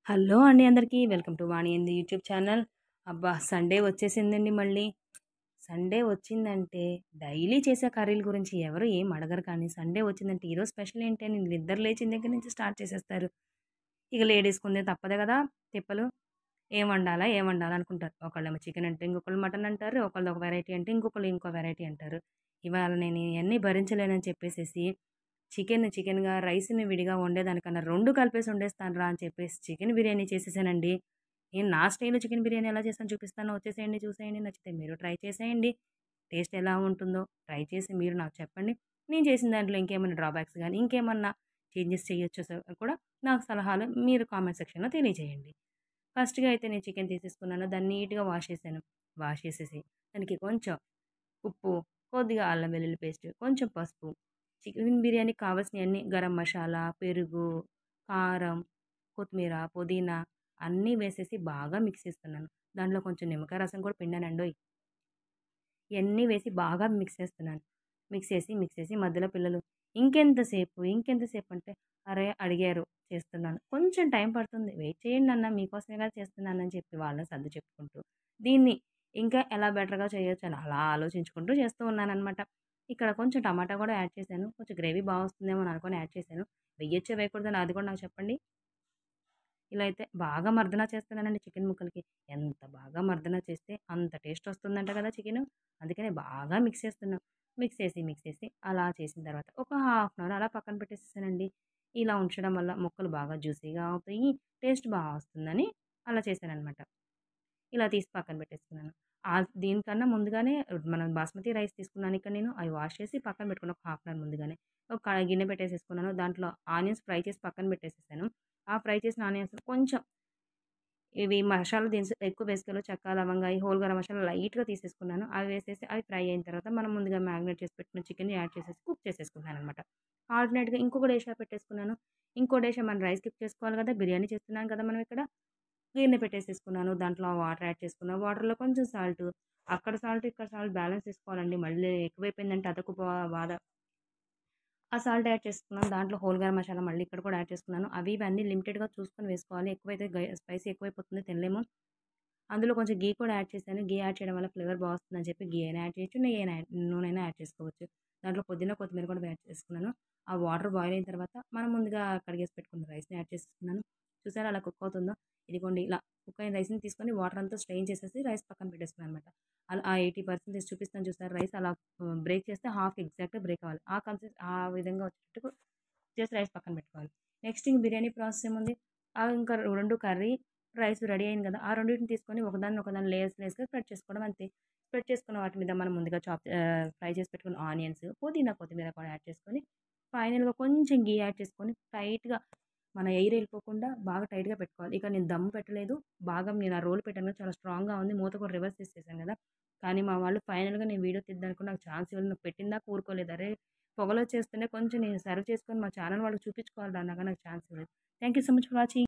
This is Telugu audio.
హలో అండి అందరికీ. వెల్కమ్ టు వాణి అంది యూట్యూబ్ ఛానల్. అబ్బా! సండే వచ్చేసిందండి మళ్ళీ. సండే వచ్చిందంటే డైలీ చేసే కర్రీల గురించి ఎవరు ఏం అడగరు కానీ, సండే వచ్చిందంటే ఈరోజు స్పెషల్ ఏంటి అని నిద్ర లేచిన దగ్గర నుంచి స్టార్ట్ చేసేస్తారు. ఇక లేడీస్‌కుందే తప్పదు కదా తిప్పలు. ఏం వండాలా? ఏం వండాలా? అనుకుంటారు. ఒకళ్ళేమో చికెన్ అంటే ఇంకొకళ్ళు మటన్ అంటారు. ఒకళ్ళది ఒక వెరైటీ అంటే ఇంకొకళ్ళు ఇంకో వెరైటీ అంటారు. ఇవాళ నేను ఇయన్నీ భరించలేనని చెప్పేసేసి చికెన్‌గా రైస్‌ని విడిగా వండేదానికన్నా 2 కలిపేసి వండేస్తానురా అని చెప్పేసి చికెన్ బిర్యానీ చేసేసానండి. నేను నా స్టైల్‌లో చికెన్ బిర్యానీ ఎలా చేస్తానో చూపిస్తాను. వచ్చేసేయండి, చూసేయండి. నచ్చితే మీరు ట్రై చేసేయండి. టేస్ట్ ఎలా ఉంటుందో ట్రై చేసి మీరు నాకు చెప్పండి. నేను చేసిన దాంట్లో ఇంకేమైనా డ్రాబ్యాక్స్ గాని, ఇంకేమన్నా చేంజెస్ చేయొచ్చో కూడా నాకు సలహాలు మీరు కామెంట్ సెక్షన్‌లో తెలియజేయండి. ఫస్ట్‌గా అయితే నేను చికెన్ తీసేసుకున్నాను. దాన్ని నీట్‌గా వాష్ చేశాను. వాష్ చేసేసి దానికి కొంచెం ఉప్పు, కొద్దిగా అల్లం వెల్లుల్లి పేస్ట్, కొంచెం పసుపు, చికెన్ బిర్యానీకి కావాల్సినయన్నీ గరం మసాలా, పెరుగు, కారం, కొత్తిమీర, పుదీనా అన్నీ వేసేసి బాగా మిక్స్ చేస్తున్నాను. దాంట్లో కొంచెం నిమ్మకాయ రసం కూడా పిండానండోయ్! ఇయన్నీ వేసి బాగా మిక్స్ చేసి మధ్యలో పిల్లలు ఇంకెంతసేపు అంటే, అరే! అడిగారు చేస్తున్నాను. కొంచెం టైం పడుతుంది. వెయిట్ చేయండి నాన్న మీకోసమే కదా చేస్తున్నానని చెప్పి వాళ్ళని సర్ది చెప్పుకుంటూ, దీన్ని ఇంకా ఎలా బెటర్‌గా చేయొచ్చని అలా ఆలోచించుకుంటూ చేస్తూ ఉన్నాననమాట. ఇక్కడ కొంచెం టమాటా కూడా యాడ్ చేశాను. కొంచెం గ్రేవీ బా వస్తుందేమో అని అనుకోని యాడ్ చేశాను. వెయ్యొచ్చా వేయకూడదా అది కూడా నాకు చెప్పండి. ఇలా అయితే బాగా మర్దనా చేస్తున్నానండి చికెన్ ముక్కలకి. ఎంత బాగా మర్దనా చేస్తే అంత టేస్ట్ వస్తుందంట కదా చికెను. అందుకనే బాగా మిక్స్ చేసి అలా చేసిన తర్వాత ఒక హాఫ్ అన్ అవర్ అలా పక్కన పెట్టేసేసానండి. ఇలా ఉంచడం వల్ల ముక్కలు బాగా జ్యూసీగా అవుతాయి. టేస్ట్ బా వస్తుందని అలా చేశాననమాట. ఇలా తీసి పక్కన పెట్టేసుకున్నాను. దీనికన్నా ముందుగానే మనం బాస్మతి రైస్ తీసుకున్నాను ఇక్కడ నేను. అవి వాష్ చేసి పక్కన పెట్టుకున్నాను ఒక హాఫ్ అన్ అవర్ ముందుగానే. ఒక గిన్నె పెట్టేసేసుకున్నాను. దాంట్లో ఆనియన్స్ ఫ్రై చేసి పక్కన పెట్టేసేసాను. ఆ ఫ్రై చేసిన ఆనియన్స్ కొంచెం ఇవి మసాలా దినుసులు ఎక్కువ వేసుకోవాలి. చెక్క, లవంగా, ఈ హోల్ గరం మసాలా లైట్‌గా తీసేసుకున్నాను. అవి వేసేసి అవి ఫ్రై అయిన తర్వాత మనం ముందుగా మ్యారినేట్ చేసి పెట్టుకున్న చికెన్‌ని యాడ్ చేసేసి కుక్ చేసేసుకున్నాననమాట. ఆల్టర్‌నేట్‌గా ఇంకొక డేషా పెట్టేసుకున్నాను. ఇంకో డేషా మనం రైస్ కుక్ చేసుకోవాలి కదా! బిర్యానీ చేస్తున్నాం కదా మనం ఇక్కడ. గిన్నె పెట్టేసేసుకున్నాను. దాంట్లో వాటర్ యాడ్ చేసుకున్నా. వాటర్‌లో కొంచెం సాల్టు, అక్కడ సాల్ట్, ఇక్కడ సాల్ట్ బ్యాలెన్స్ చేసుకోవాలండి. మళ్ళీ ఎక్కువైపోయిందంటే అదొక బాధ. ఆ సాల్ట్ యాడ్ చేసుకున్నాను. దాంట్లో హోల్ గరం మసాలా మళ్ళీ ఇక్కడ కూడా యాడ్ చేసుకున్నాను. అవి ఇవి అన్నీ లిమిటెడ్‌గా చూసుకొని వేసుకోవాలి. ఎక్కువైతే స్పైసీ ఎక్కువైపోతుంది తినలేము. అందులో కొంచెం ఘీ కూడా యాడ్ చేశాను. ఘీ యాడ్ చేయడం వల్ల ఫ్లేవర్ బావొస్తుందని చెప్పి ఘీ అయినా యాడ్ చేయొచ్చు. నూనెైనా యాడ్ చేసుకోవచ్చు. దాంట్లో పుదీనా, కొత్తిమీర కూడా యాడ్ చేసుకున్నాను. ఆ వాటర్ బాయిల్ అయిన తర్వాత మనం ముందుగా కడిగేసి పెట్టుకున్న రైస్‌ని యాడ్ చేసేసుకున్నాను. చూసారా అలా కుక్ అవుతుందో? ఇదిగోండి ఇలా కుక్ అయిన రైస్‌ని తీసుకొని వాటర్ అంతా స్ట్రెయిన్ చేసేసి రైస్ పక్కన పెట్టేసుకున్నాననమాట. అలా ఆ 80% చూపిస్తాను చూసారా రైస్ అలా బ్రేక్ చేస్తే హాఫ్ ఎగ్జాక్ట్‌గా బ్రేక్ అవ్వాలి. ఆ విధంగా వచ్చేటట్టు చేసి రైస్ పక్కన పెట్టుకోవాలి. నెక్స్ట్ ఇంక బిర్యానీ ప్రాసెస్ ఏముంది? ఇంకా 2 కర్రీ, రైస్ రెడీ అయింది కదా! ఆ రెండిటిని తీసుకొని ఒకదాన్ని లేయర్స్‌గా స్ప్రెడ్ చేసుకోవడం అంతే. స్ప్రెడ్ చేసుకున్న వాటి మీద మనం ముందుగా ఫ్రై చేసి పెట్టుకున్న ఆనియన్స్, పుదీనా, కొత్తిమీర కూడా యాడ్ చేసుకొని, ఫైనల్‌గా కొంచెం ఘీ యాడ్ చేసుకొని టైట్‌గా మన ఎయిర్ ఎళ్ళిపోకుండా బాగా టైట్‌గా పెట్టుకోవాలి. ఇక నేను దమ్ పెట్టలేదు. నేను ఆ రోల్ పెట్టాను కదా! చాలా స్ట్రాంగ్‌గా ఉంది. మూత కూడా రివర్స్ చేసేసాను కదా! కానీ మా వాళ్ళు ఫైనల్‌గా నేను వీడియో తీద్దామనుకుని నాకు ఛాన్స్ ఇవ్వలేదు. నాకు పెట్టిందాకా ఊరుకోలేదు. అరే! పొగలొచ్చేస్తుంటే కొంచెం నేను సర్వ్ చేసుకొని మా ఛానల్ వాళ్ళకి చూపించుకోవాలి అన్నాక నాకు ఛాన్స్ ఇవ్వలేదు. Thank you so much for watching.